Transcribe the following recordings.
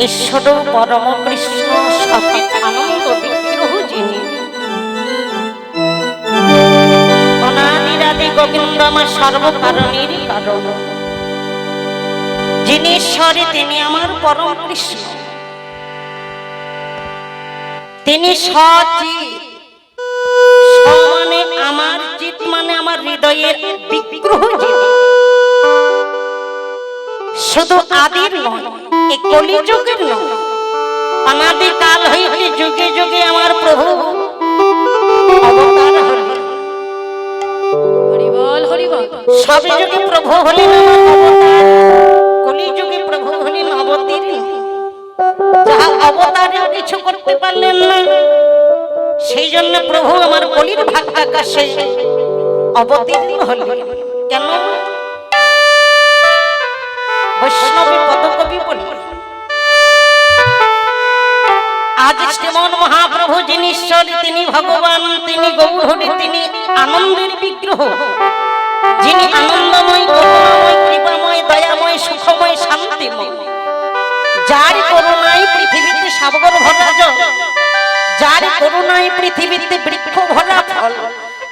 ঈশ্বর পরম কৃষ্ণ সচিত আনন্দ বিগ্রহ যিনি, অনাদিরাদি গোবিন্দ আমার সর্বকারণের কারণ, যিনি ঈশ্বরে তিনি আমার পরম কৃষ্ণ, তিনি সচিত। মানে আমার চিত মানে আমার হৃদয়ের বিগ্রহ যিনি, শুধু আদির নয়, এই কলিযুগের নয়, অনাদিকাল হইতে যুগে যুগে আমার প্রভু অবতার হলেন। সবে যুগে প্রভু হলেন আমার অবতার, কলিযুগে প্রভু হলেন অবতীর্ণ। যাহা অবতারে কিছু করতে পারলেন না, সেই জন্য প্রভু আমার কলির ভাগ্যাকাশে অবতীর্ণ হলেন। কেন? বৈষ্ণবী পদকবি বলি, আজ শ্রীমন মহাপ্রভু যিনি ঈশ্বর, তিনি ভগবান, তিনি গৌরহরি, তিনি আনন্দের বিগ্রহ, যিনি আনন্দময়, করুণাময়, কৃপাময়, দয়াময়, সুখময়, শান্তিময়, যার করুণায় পৃথিবীতে সাগর ভরা জল, যার করুণায় পৃথিবীতে বৃক্ষ ভরা ফল,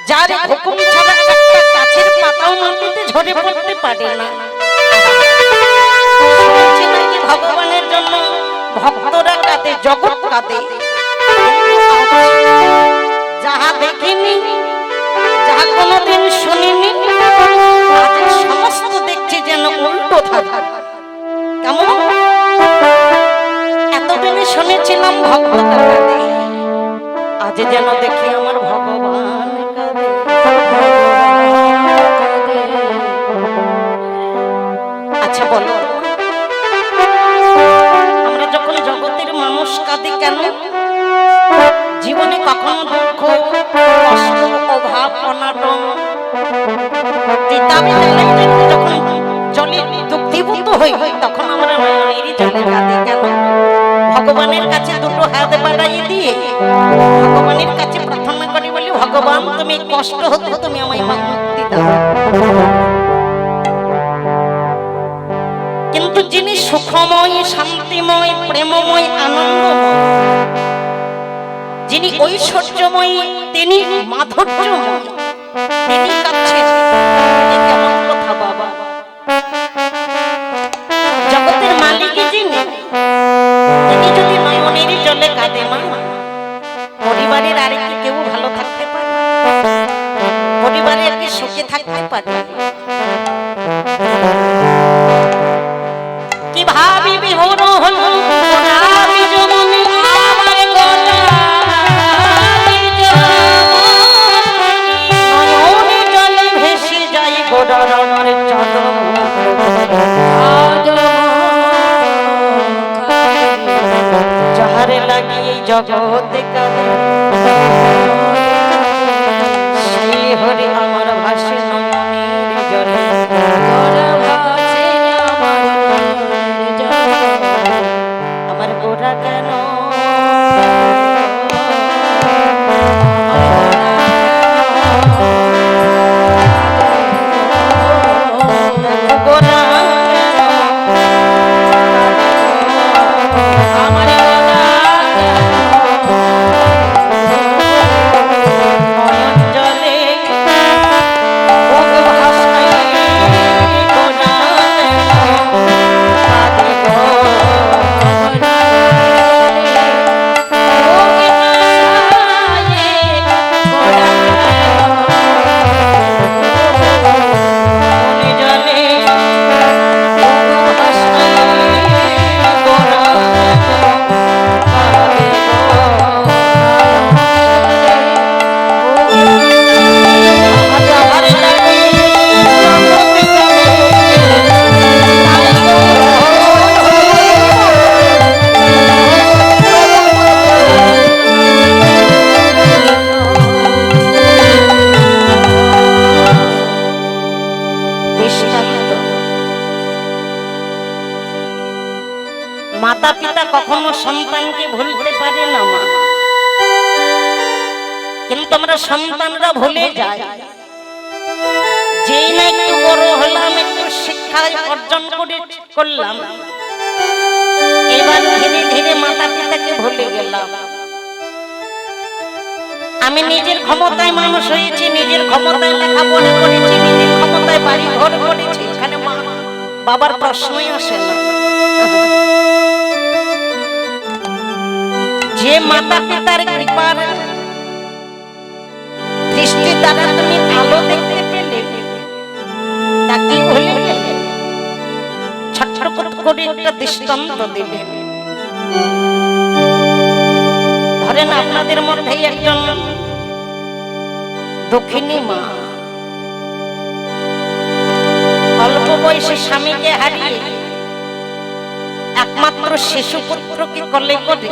যার হুকুম ছাড়া একটা গাছের পাতাও মাটিতে ঝরে পড়তে পারে না। ভগবানের জন্য ভক্তরা কাঁদে, জগৎ কাঁদে, যাহা দেখিনি, যাহা কোনোদিন শুনিনি, আজ সমস্ত দেখছি যেন উল্টো থাকে। কেমন? এতদিনে শুনেছিলাম ভক্তরা কাঁদে, আজ যেন দেখি আমার ভগবান কাঁদে। আচ্ছা বলো, আমরা যখন জগতের মানুষ কাঁদি কেন? জীবনে কখনো দুঃখ, কষ্ট, অভাব, অনাটন, যখন জলে দুঃখীভূত হই, তখন আমরা নয়নেরই জলে কাঁদি কেন? ভগবানের কাছে দুটো হাত বাড়াই দিয়ে ভগবানের কাছে প্রার্থনা করি, বলি ভগবান তুমি কষ্ট হতে তুমি আমায় মুক্তি দাও। কিন্তু যিনি সুখময়, শান্তিময়, প্রেমময়, আনন্দময়, যিনি ঐশ্বর্যময়, তিনি মাধুর্যময়, তিনি কাঁদছেন। কেমন কথা বাবা! জগতের মালিক যিনি, তিনি যদি নয়নের জলে কাঁদে, মা পরিবারের আর কি কেউ ভালো থাকতে পারে? পরিবারে আর কি সুখে থাকতে পারে? কি ভাবি বিহর হল গোলাপি যমুনে, আমার গোলাপি যমুনে, নয়নে জলে ভেসে যায় গোডারণের চাদর, যাহারে লাগিয়ে জগতে কাঁদে, সেই হরি আমার ভাসে নয়নের জলে। আমার গোরা কেন মাতা পিতা কখনো সন্তানকে ভুলতে পারে না মা, কিন্তু আমরা সন্তানরা ভুলে যাই। যেই না একটু বড় হলাম, একটু শিক্ষা অর্জন করলাম, এবার ধীরে ধীরে মাতা পিতাকে ভুলে গেলাম। আমি নিজের ক্ষমতায় মানুষ হয়েছি, নিজের ক্ষমতায় লেখাপড়া করেছি, নিজের ক্ষমতায় বাড়ি ঘর করেছি, এখানে মা বাবার প্রশ্নই আসে না। যে মাতা পিতার কৃপার দৃষ্টি দ্বারা তুমি আলো দেখতে পেলে, তাকে ভুলে গেলে। ছোট্ট করে একটা দৃষ্টান্ত দিলেন। ধরেন আপনাদের মধ্যেই একজন দক্ষিণী মা অল্প বয়সে স্বামীকে হারিয়ে একমাত্র শিশু পুত্রকে কোলে করে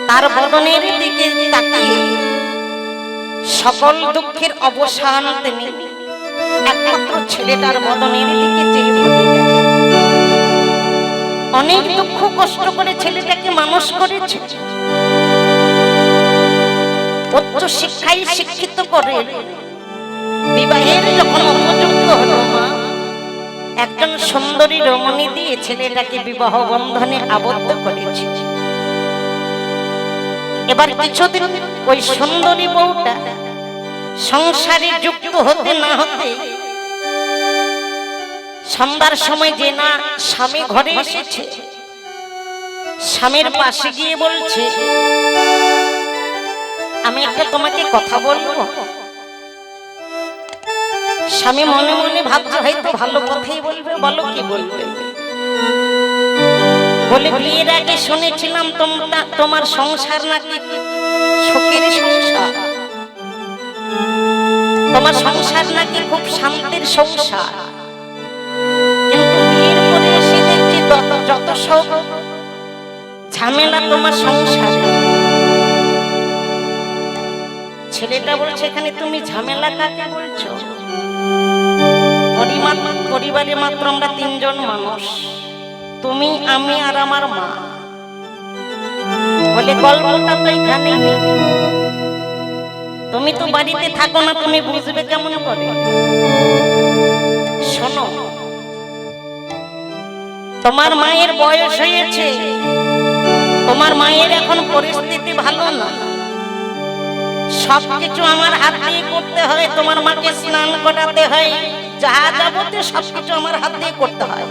তার বদনের দিকে তাকিয়ে সকল দুঃখের অবসান তিনি একমাত্র ছেলেটার বদনের দিকে চেয়ে বলে অনেক দুঃখ কষ্ট করে ছেলেটাকে মানুষ করেছে, উচ্চ শিক্ষায় শিক্ষিত করে বিবাহের যখন উপযুক্ত হলো, মা একজন সুন্দরী রমণী দিয়ে ছেলেটাকে বিবাহ বন্ধনে আবদ্ধ করেছে। এবার কিছুদিন ওই সুন্দরী বউটা সংসারে যুক্ত হতে না হতে সন্ধ্যার সময় যে না স্বামী ঘরে এসেছে, স্বামীর পাশে গিয়ে বলছে, আমি একটা তোমাকে কথা বলবো। স্বামী মনে মনে ভাবছে হয়তো ভালো কথাই বলবে, বলো কি বলবে। বলে বিয়ের আগে শুনেছিলাম তোমার সংসার নাকি সুখের সংসার, তোমার সংসার নাকি খুব শান্তির সংসার, কিন্তু বিয়ের পরে এসে দেখছি যত সব ঝামেলা তোমার সংসার। ছেলেটা বলছে, এখানে তুমি ঝামেলা কাকে বলছো? পরিবারে মাত্র আমরা তিনজন মানুষ, তুমি, আমি আর আমার মা। বলে গল্পটা তো এখানে, তুমি তো বাড়িতে থাকো না, তুমি বুঝবে কেমন করে? শোনো, তোমার মায়ের বয়স হয়েছে, তোমার মায়ের এখন পরিস্থিতি ভালো না, সবকিছু আমার হাত দিয়ে করতে হয়, তোমার মাকে স্নান করাতে হয়, যা যাবতীয় সবকিছু আমার হাত দিয়ে করতে হয়।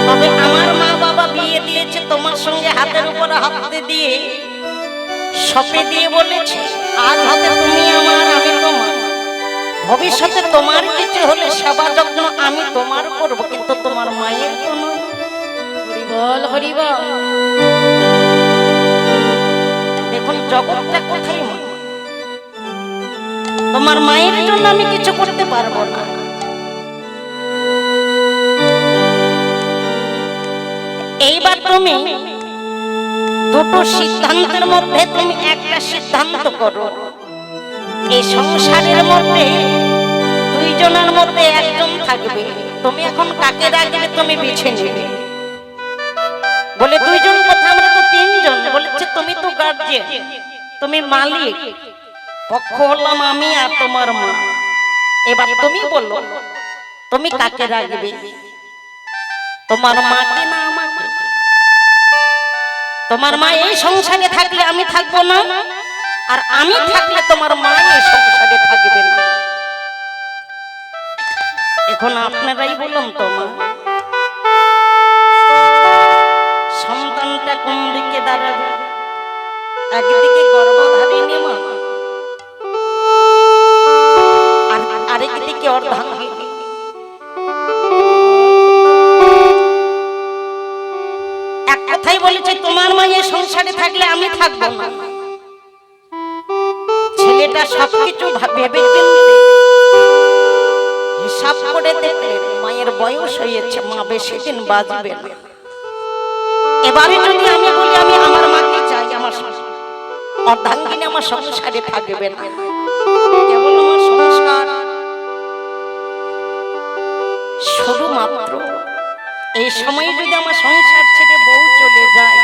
তবে আমার মা বাবা বিয়ে দিয়েছে তোমার সঙ্গে হাতের উপর হাত দিয়ে সপে দিয়ে বলেছে, আজ হাতে তুমি আমার, আমি তোমার, ভবিষ্যতে তোমার কিছু হলে সেবা যত্ন আমি তোমার করব, কিন্তু তোমার মায়ের কোনো। হরিবল হরিবল। দেখুন জগৎটা কোথায়, তোমার মায়ের জন্য আমি কিছু করতে পারবো না। এইবার তুমি দুটো সিদ্ধান্তের মধ্যে তুমি একটা সিদ্ধান্ত করো, এই সংসারের মধ্যে দুইজনের মধ্যে একজন থাকবে, তুমি এখন কাকে রাখবে তুমি বেছে নেবে। বলে দুইজন কথা, আমরা তো তিনজন। বলেছে তুমি তো গার্জিয়ান, তুমি মালিক, পক্ষ হলাম আমি আর তোমার মা। এবার তুমি বলো তুমি কাকে রাখবে, তোমার মাকে না আমাকে? তোমার মা এই সংসারে থাকলে আমি থাকবো না, আর আমি থাকলে তোমার মা এই সংসারে থাকবে না। এখন আপনারাই বলুন তো মা, সন্তানটা কোন দিকে দাঁড়াবে? একদিকে গর্ভধারিণী মা, আর আরেকদিকে অর্ধাঙ্গিনী। এক কথাই বলেছে তোমার মা এই সংসারে থাকলে আমি থাকবো না। ছেলেটা সবকিছু ভেবে চিন্তে হিসাব করে দেখলে মায়ের বয়স হয়েছে, মা বেশি দিন বাঁচবে না। এবারে যদি আমি বলি আমি আমার মাকে চাই, আমার অর্ধাঙ্গিনী আমার সংসারে থাকবে না, কেবল আমার সংসার শুধুমাত্র এই সময় যদি আমার সংসার ছেড়ে বউ চলে যায়,